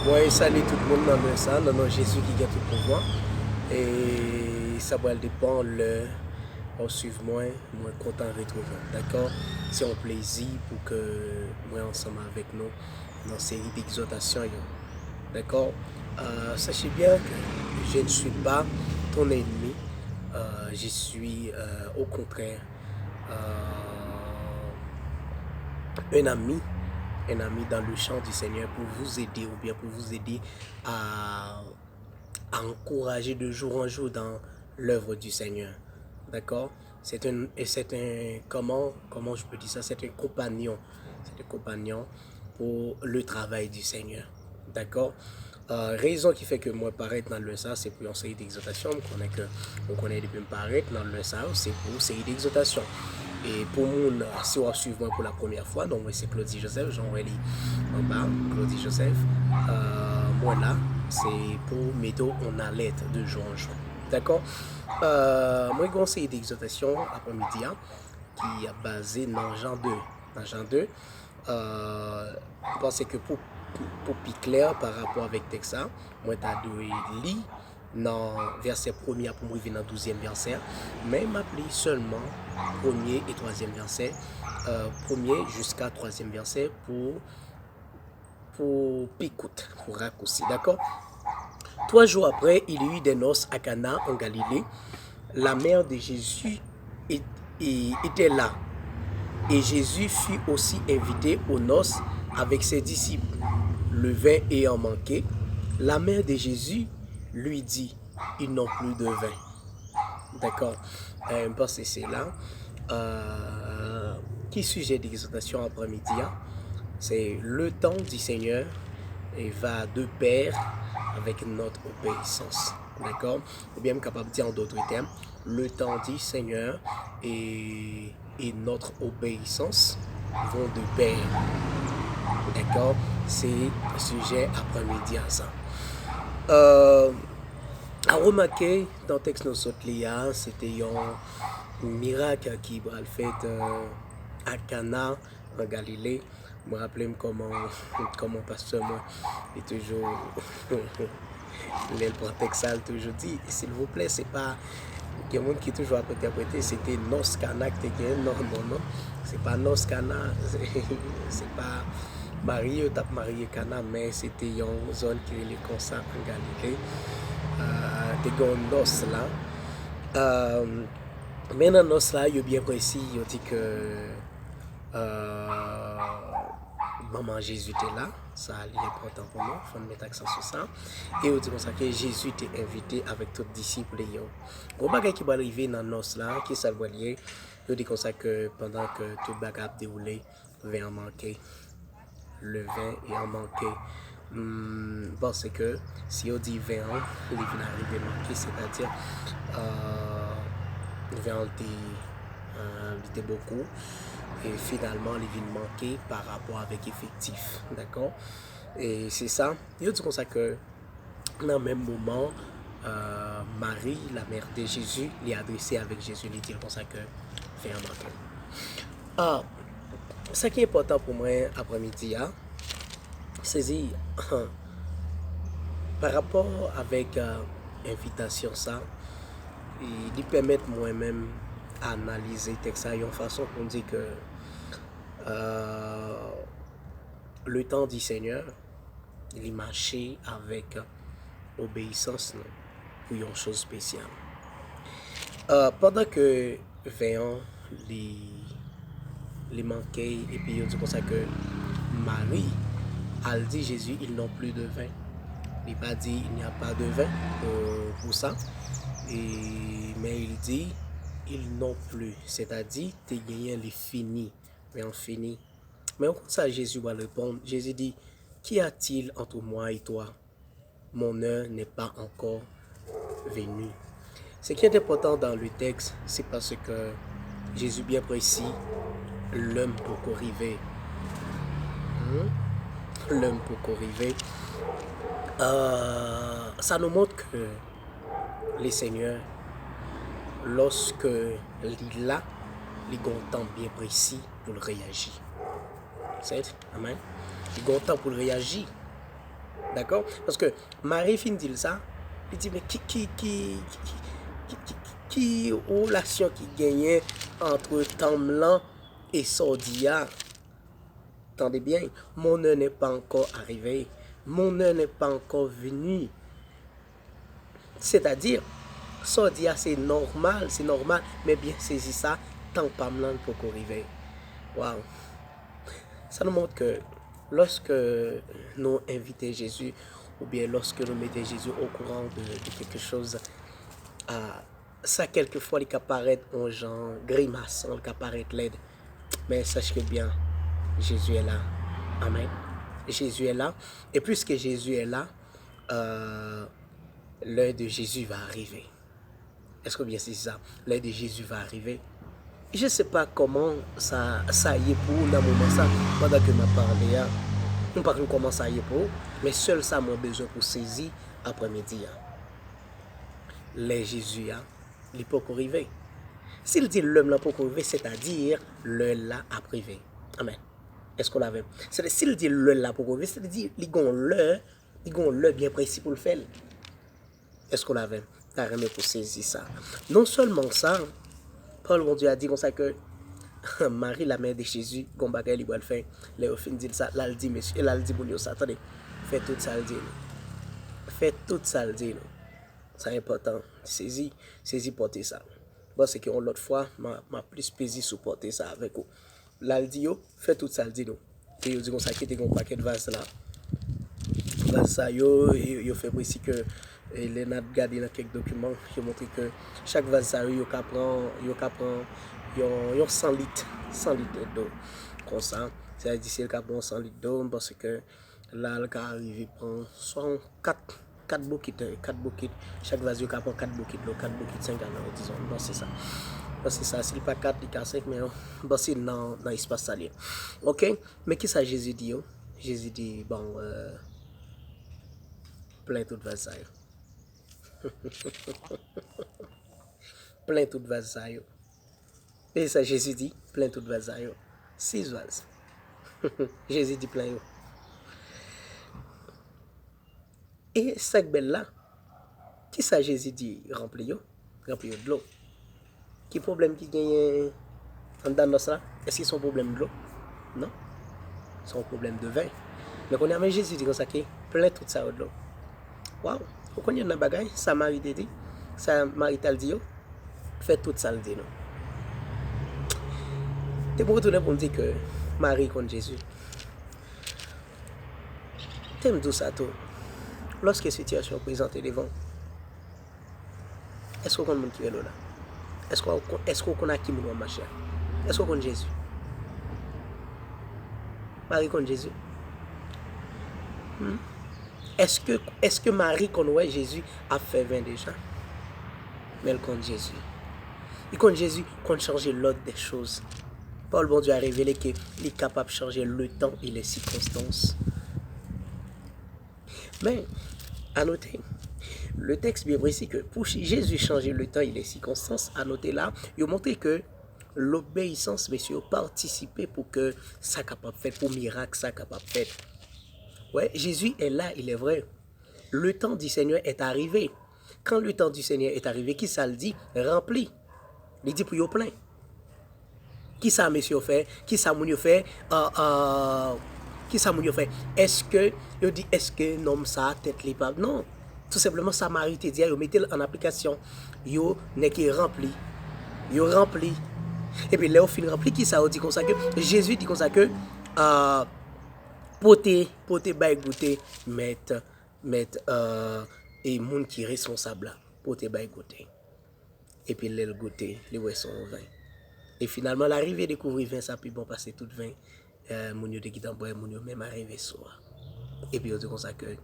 Moi, salut tout le monde dans le ça, dans le Jésus qui a tout le pouvoir. Et ça va dépendre le on suive moi, moi content de retrouver. D'accord? C'est un plaisir pour que moi ensemble avec nous dans une série d'exhortations. D'accord? Sachez bien que je ne suis pas ton ennemi. Je suis au contraire un ami, un ami dans le champ du Seigneur pour vous aider ou bien pour vous aider à, à encourager de jour en jour dans l'œuvre du Seigneur. D'accord? Comment je peux dire ça? C'est un compagnon. C'est un compagnon pour le travail du Seigneur. D'accord? Raison qui fait que moi paraître dans le ça, c'est pour une série d'exhortations. On connaît depuis me paraître dans le ça, c'est pour une série d'exhortations. Et pour mon, si on suit moi pour la première fois, donc moi c'est Claudie Joseph, Jean-Réli en bas, Claudie Joseph. Moi là, c'est pour mettre en alerte de jour en jour. D'accord? Moi, j'ai une série d'exhortations après-midi qui est basée dans Jean 2. Dans Jean 2, je pense que pour plus clair par rapport avec le texte, moi, je lire dans verset 1er pour arriver dans 12e verset, mais m'appeler seulement 1er et 3e verset, 1er jusqu'à 3e verset pour picoute, pour raccourci, d'accord? 3 jours après, il y eut des noces à Cana en Galilée. La mère de Jésus était là. Et Jésus fut aussi invité aux noces avec ses disciples. Le vin ayant manqué, la mère de Jésus lui dit, ils n'ont plus de vin. D'accord? Parce que c'est là. Qui sujet d'exhortation après-midi? C'est le temps du Seigneur et va de pair avec notre obéissance. D'accord? Ou bien capable de dire en d'autres termes, le temps du Seigneur et notre obéissance vont de pair. D'accord? C'est le sujet après-midi à ça. À remarquer dans le texte de notre c'était un miracle qui va le fait à Cana en Galilée. Je me rappelle comment pasteur moi est toujours le texte toujours dit s'il vous plaît, c'est pas quelqu'un qui toujours interprété c'était nos Cana qui était non c'est pas nos Cana c'est pas marié tape marié Cana mais c'était une zone qui est comme ça en Galilée des nos là mais dans nos là il est bien précis il dit que maman Jésus était là, ça est important pour nous, il faut mettre accent sur ça. Et on dit comme ça que Jésus était invité avec tous les disciples. Gros bagage qui va arriver dans nos là, qui ça va lier, on dit comme ça que pendant que tout le bagage a déroulé, le vin a manqué. Le vin est en manqué. Parce que si on dit vin, il vient arriver manqué, c'est-à-dire le vin était beaucoup. Et finalement, les villes manquées par rapport avec effectif. D'accord? Et c'est ça. Il dit comme ça que dans le même moment, Marie, la mère de Jésus, lui a adressé avec Jésus, lui dit comme ça que fait un manqué. Ah, ce qui est important pour moi après-midi, c'est par rapport avec invitation ça, il permet moi-même analyser le texte de façon qu'on dit que le temps du Seigneur, il marché avec obéissance pour une chose spéciale. Pendant que 20 ans, les manquait, et puis on dit comme ça que Marie a dit Jésus, ils n'ont plus de vin. Il n'a pas dit il n'y a pas de vin pour ça. Mais il dit ils n'ont plus. C'est-à-dire, tes gagnants les fini. Mais on finit. Mais comme ça, Jésus va répondre. Jésus dit, qu'y a-t-il entre moi et toi? Mon heure n'est pas encore venue. Ce qui est important dans le texte, c'est parce que Jésus bien précis, l'homme peut arriver. L'homme peut arriver. Ça nous montre que les seigneurs, lorsque il a, il a un temps bien précis pour réagir. C'est amen. Il a un temps pour réagir. D'accord? Parce que Marie fin dit ça, il dit, mais qui relation qui gagnait entre Tamlan et Sordia? Attendez bien, mon heure n'est pas encore arrivée. Mon heure n'est pas encore venue. C'est-à-dire, Sordia, c'est normal, mais bien saisi ça, tant pas mal pour arriver. Waouh! Ça nous montre que lorsque nous invitons Jésus, ou bien lorsque nous mettons Jésus au courant de quelque chose, ça quelquefois il peut paraître en genre grimaçant, il peut paraître laide. Mais sachez bien, Jésus est là. Amen. Jésus est là. Et puisque Jésus est là, l'heure de Jésus va arriver. Est-ce que bien c'est ça? L'heure de Jésus va arriver. Je ne sais pas comment ça y est pour dans le moment ça, pendant que je parlé, je ne sais pas comment ça y est pour, mais seul ça m'a besoin pour saisir après-midi. Les Jésus, il peut arriver. S'il dit l'homme là pour arriver, c'est-à-dire le là à privé. Amen. Est-ce qu'on l'avait? C'est-à-dire s'il dit le là pour arriver, c'est-à-dire il y a le bien précis pour le faire. Est-ce qu'on l'avait? T'as remis pour saisir ça. Non seulement ça, Paul, mon Dieu, a dit comme ça que Marie, la mère de Jésus, comme bagay li va le faire. Les au fin dit ça, là il dit monsieur, là il dit bon ça, attendez, faites tout ça le dit. Faites tout ça le dit. C'est important. Saisis porter ça. Bon, c'est que l'autre fois, m'a plus plaisir sur porter ça avec vous. Là il dit yo, faites tout ça le dit nous. Et yo dit comme ça qui était un paquet de vase là. Vase ça yo fait précis que les n'a regardé dans quelques documents, qui montre que chaque vase ça yo prend 100 litres d'eau comme ça. C'est d'ici le prend 100 litres d'eau parce que là le cas arrivé prend soit 4 bouquets, chaque vase yo prend 4 bouquets d'eau, 4 bouquets 5 gallons disons. Bon c'est ça. C'est ça, s'il pas 4, il 5 mais bon c'est dans l'espace salé. OK? Mais qui ça Jésus dit yo? Jésus dit bon plein tout vase ça. Plein tout vase ça yo. Et ça Jésus dit plein tout vase ça yo. 6 vases. Jésus dit plein yo. Et sac belle là, qui ça Jésus dit rempli yo de l'eau. Qui problème qui gagne en dans ça? Est-ce qu'ils sont problème de l'eau? Non. C'est un problème de vin. Mais quand on a Jésus dit comme ça qui plein tout ça de l'eau. Waouh. Vous connaissez un bagage, ça Marie te dit, ça Marie t'a dit, fait tout ça le dit non. T'es pour retourner pour me dire que Marie contre Jésus. T'aimes tout ça tout. Lorsque situation présente devant, est-ce qu'on connaît monde qui est là? Est-ce qu'on connaît qui nous marche? Est-ce qu'on connaît Jésus? Marie contre Jésus. Est-ce que Marie connaît Jésus a fait 20 déjà? Mais elle compte Jésus. Il compte Jésus compte changer l'ordre des choses. Paul, bon Dieu, a révélé qu'il est capable de changer le temps et les circonstances. Mais, à noter, le texte bien précis que pour Jésus changer le temps et les circonstances, à noter là, il a montré que l'obéissance, messieurs, participer pour que ça capable de faire, pour miracle, ça capable de faire. Ouais, Jésus est là, il est vrai. Le temps du Seigneur est arrivé. Quand le temps du Seigneur est arrivé, qui ça le dit? Rempli. Il dit pour y plein. Qui ça, monsieur, fait? Qui ça, moun fait? Qui ça, moun fait? Est-ce que nom ça, tête libre? Non. Tout simplement, ça Marie te dit, yo mettez en application. Yo n'est qui rempli. Yo rempli. Et puis là, au fin rempli, qui ça dit comme ça que Jésus dit comme ça que poté bay goûter mettre et moun qui responsable poté bay goûter. Et puis le goûter, les ouais son vin. Et finalement l'arrivée découvrir vin ça puis bon passer tout vin moun yo de qui boire moun yo même arrivé soir. Et puis on dit comme ça que de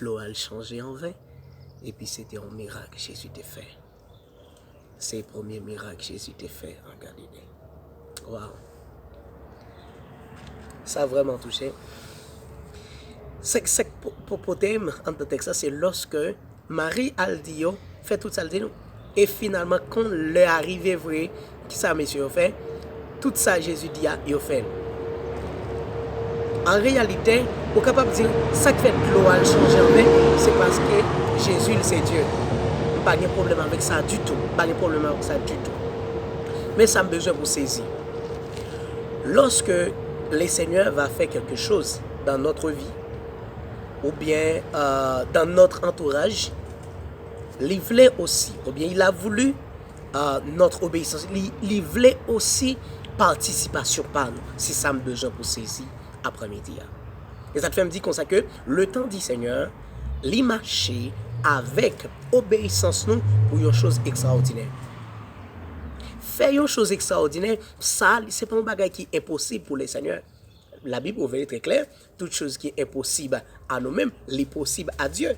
l'eau a changé en vin et puis c'était un miracle que Jésus t'a fait. C'est le premier miracle que Jésus t'a fait en Galilée. Waouh. Ça a vraiment touché. C'est pour thème en texte, c'est lorsque Marie Aldio fait tout ça le dit nous. Et finalement, quand l'est arrivé vrai, qui ça monsieur fait, tout ça Jésus dit il fait. en réalité, on est capable de dire ça qui fait de l'eau a changé en vin, c'est parce que Jésus, c'est Dieu. Pas de problème avec ça du tout. Pas de problème avec ça du tout. Mais ça me besoin pour saisir. Lorsque le Seigneur va faire quelque chose dans notre vie, ou bien dans notre entourage, il voulait aussi, ou bien il a voulu notre obéissance, il voulait aussi participation par nous. C'est ça me besoin pour saisir après-midi. Et ça te fait me dire comme ça que le temps du Seigneur, il marcher avec obéissance nous pour une chose extraordinaire. Faire une chose extraordinaire, ça, c'est pas un bagage qui est impossible pour les seigneurs. La Bible est très claire, toute chose qui est impossible à nous-mêmes, est possible à Dieu.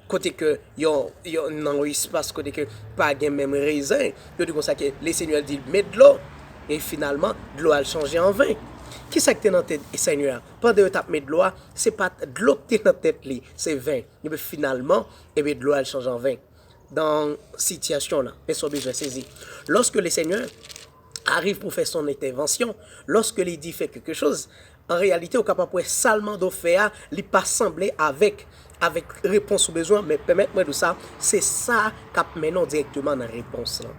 Côté que yon dans l'espace, côté que pas de même raisin, yo dit comme ça que les seigneurs disent mettre de l'eau et finalement de l'eau a changé en vin. Qui ça que t'es dans tête Seigneur? Pendant que tu mis de l'eau, c'est pas de l'eau que t'es dans tête li, c'est vin. Et bien finalement, et bien de l'eau elle change en vin. Dans cette situation là, mais soit besoin saisir. Lorsque le Seigneur arrive pour faire son intervention, lorsque il dit fait quelque chose, en réalité, au capable seulement de faire, il pas semblé avec réponse aux besoins, mais permettez-moi de ça, c'est ça qui mène directement dans la réponse là.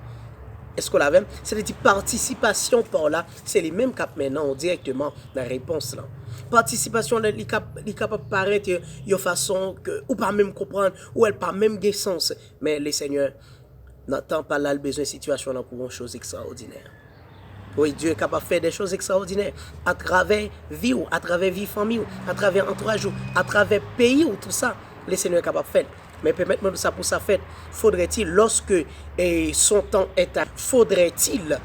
Est-ce qu'on l'avait? C'est-à-dire participation par là, c'est les mêmes qui mènent directement dans la réponse là. Participation là, il est capable de paraître de façon que ou pas même comprendre ou elle pas même de sens, mais les seigneurs n'attendent pas là le besoin de situation là pour une chose extraordinaire. Oui, Dieu est capable de faire des choses extraordinaires à travers vie, à travers vie famille, à travers entourage, à travers pays ou tout ça. Le Seigneur est capable de faire. Mais permettez-moi de ça pour sa fête. Faudrait-il, lorsque son temps est à... Faudrait-il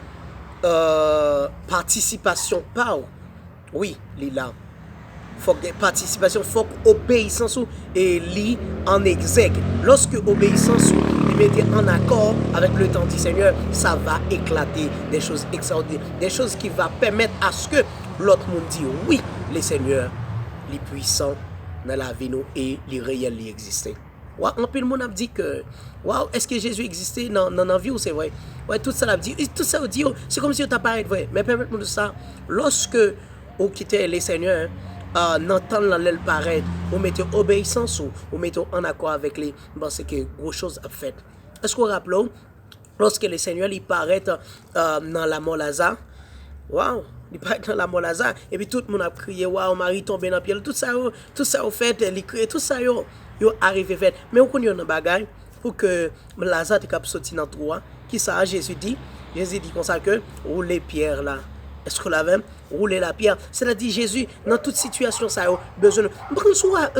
participation par... Oui, là. Faut participation, faut obéissance et li en exergue. Lorsque obéissance li mettez en accord avec le temps du Seigneur, ça va éclater des choses extraordinaires, des choses qui va permettre à ce que l'autre monde dit oui, le Seigneur, les puissants dans la vie nous et les réels les existent. Ouais, un peu le monde a dit que waouh, est-ce que Jésus existait dans la vie ou c'est vrai? Ouais, tout ça l'a dit, tout ça dit, c'est comme si on t'apparaît vrai. Mais permettez-moi de ça, lorsque on quittait les seigneurs, n'entendre l'aile paraître, vous mettez obéissance ou mettez en accord avec les, parce que gros choses à fait. Est-ce qu'on rappelle, lorsque les seigneurs ils paraissent dans la mort Lazare, waouh, il paraît dans la mort Lazare, et puis tout le monde a crié, waouh, Marie tombée dans le pied, tout ça au fait, il crié, tout ça yo arrivé fait. Mais on connaît un bagage pour que Lazare te capable sortir dans trois, qui ça Jésus dit comme ça que roulez pierre là. Est-ce que l'avez rouler la pierre? C'est-à-dire Jésus, dans toute situation, ça a besoin de...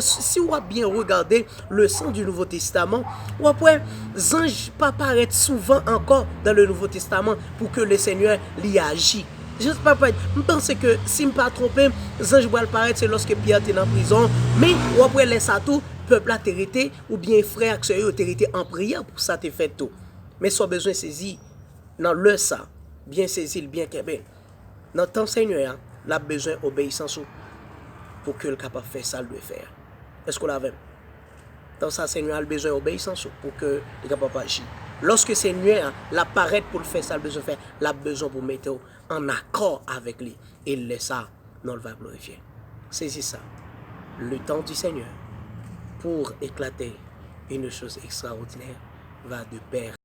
Si on a bien regardé le sang du Nouveau Testament, ou après, les anges pas paraître souvent encore dans le Nouveau Testament pour que le Seigneur l'y agit. Je pense que si je ne me pas trompé, les anges vont paraître c'est lorsque Pierre était en prison, mais ou après les tout, peuple a été ou bien frère qui ont été en prière pour ça te fait tout. Mais soit besoin de saisir dans le ça, bien saisir, bien qu'est notre Seigneur a besoin d'obéissance pour que le capable de faire ça, le faire. Est-ce qu'on l'avait? Dans ça, Seigneur a besoin d'obéissance pour que le capable d'agir. Lorsque Seigneur l'apparaît pour le faire ça, le besoin de faire, il a besoin pour mettre en accord avec lui. Et il laisse ça, non, le va glorifier. Saisis ça. Le temps du Seigneur pour éclater une chose extraordinaire va de pair.